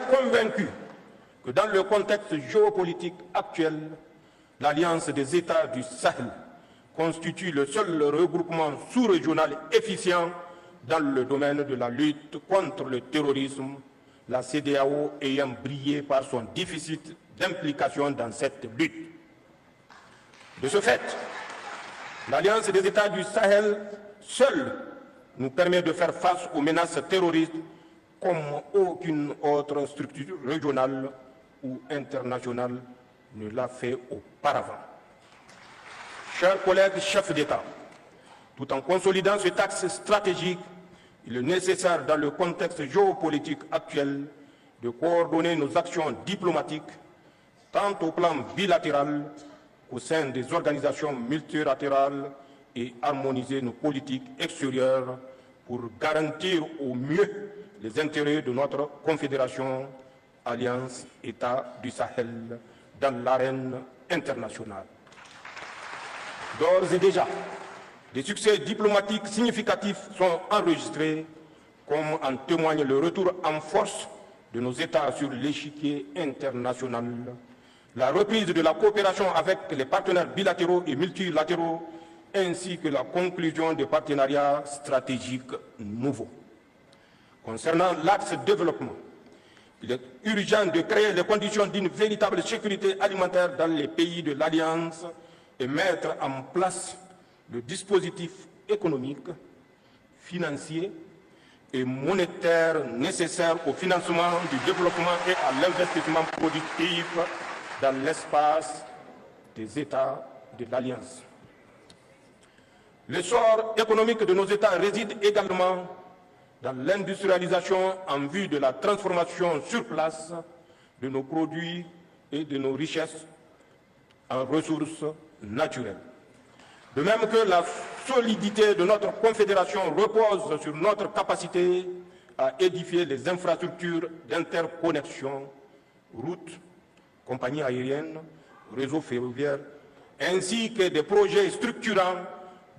convaincu que dans le contexte géopolitique actuel, l'Alliance des États du Sahel constitue le seul regroupement sous-régional efficient dans le domaine de la lutte contre le terrorisme, la CEDEAO ayant brillé par son déficit d'implication dans cette lutte. De ce fait, l'Alliance des États du Sahel seule nous permet de faire face aux menaces terroristes comme aucune autre structure régionale ou internationale ne l'a fait auparavant. Chers collègues chefs d'État, tout en consolidant cet axe stratégique, il est nécessaire dans le contexte géopolitique actuel de coordonner nos actions diplomatiques, tant au plan bilatéral qu'au sein des organisations multilatérales et harmoniser nos politiques extérieures pour garantir au mieux les intérêts de notre confédération Alliance États du Sahel dans l'arène internationale. D'ores et déjà, des succès diplomatiques significatifs sont enregistrés, comme en témoigne le retour en force de nos États sur l'échiquier international, la reprise de la coopération avec les partenaires bilatéraux et multilatéraux, ainsi que la conclusion des partenariats stratégiques nouveaux. Concernant l'axe développement, il est urgent de créer les conditions d'une véritable sécurité alimentaire dans les pays de l'Alliance et mettre en place le dispositif économique, financier et monétaire nécessaire au financement du développement et à l'investissement productif dans l'espace des États de l'Alliance. L'essor économique de nos États réside également dans l'industrialisation en vue de la transformation sur place de nos produits et de nos richesses en ressources naturelles. De même que la solidité de notre confédération repose sur notre capacité à édifier les infrastructures d'interconnexion, routes, compagnies aériennes, réseaux ferroviaires, ainsi que des projets structurants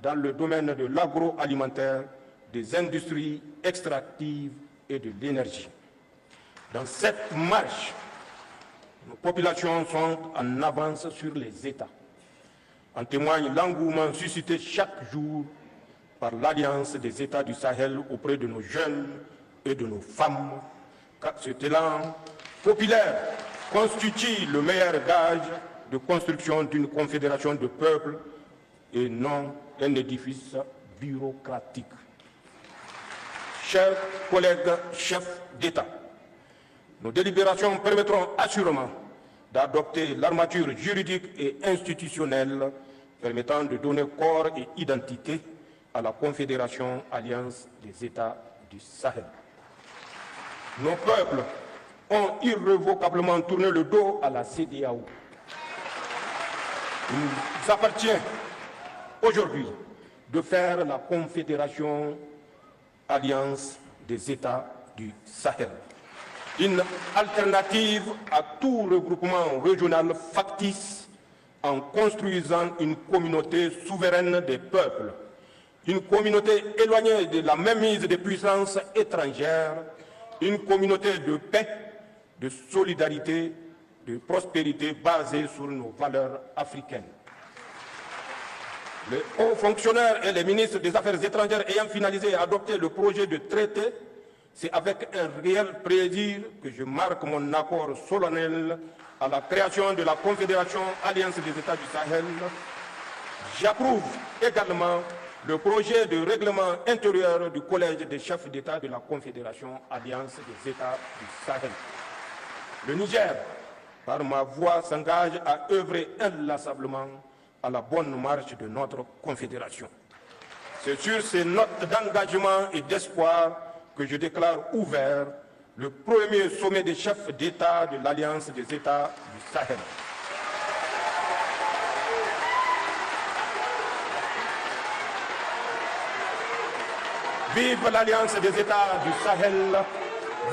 dans le domaine de l'agroalimentaire, des industries extractives et de l'énergie. Dans cette marche, nos populations sont en avance sur les États. En témoigne l'engouement suscité chaque jour par l'Alliance des États du Sahel auprès de nos jeunes et de nos femmes, car cet élan populaire constitue le meilleur gage de construction d'une confédération de peuples et non un édifice bureaucratique. Chers collègues chefs d'État, nos délibérations permettront assurément d'adopter l'armature juridique et institutionnelle permettant de donner corps et identité à la Confédération Alliance des États du Sahel. Nos peuples ont irrévocablement tourné le dos à la CEDEAO. Il nous appartient aujourd'hui de faire la Confédération Alliance des États du Sahel une alternative à tout regroupement régional factice en construisant une communauté souveraine des peuples, une communauté éloignée de la mainmise des puissances étrangères, une communauté de paix, de solidarité, de prospérité basée sur nos valeurs africaines. Les hauts fonctionnaires et les ministres des Affaires étrangères ayant finalisé et adopté le projet de traité, c'est avec un réel plaisir que je marque mon accord solennel à la création de la Confédération Alliance des États du Sahel. J'approuve également le projet de règlement intérieur du Collège des chefs d'État de la Confédération Alliance des États du Sahel. Le Niger, par ma voix, s'engage à œuvrer inlassablement à la bonne marche de notre Confédération. C'est sur ces notes d'engagement et d'espoir que je déclare ouvert le premier sommet des chefs d'État de l'Alliance des États du Sahel. Vive l'Alliance des États du Sahel,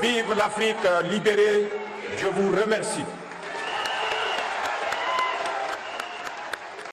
vive l'Afrique libérée, je vous remercie.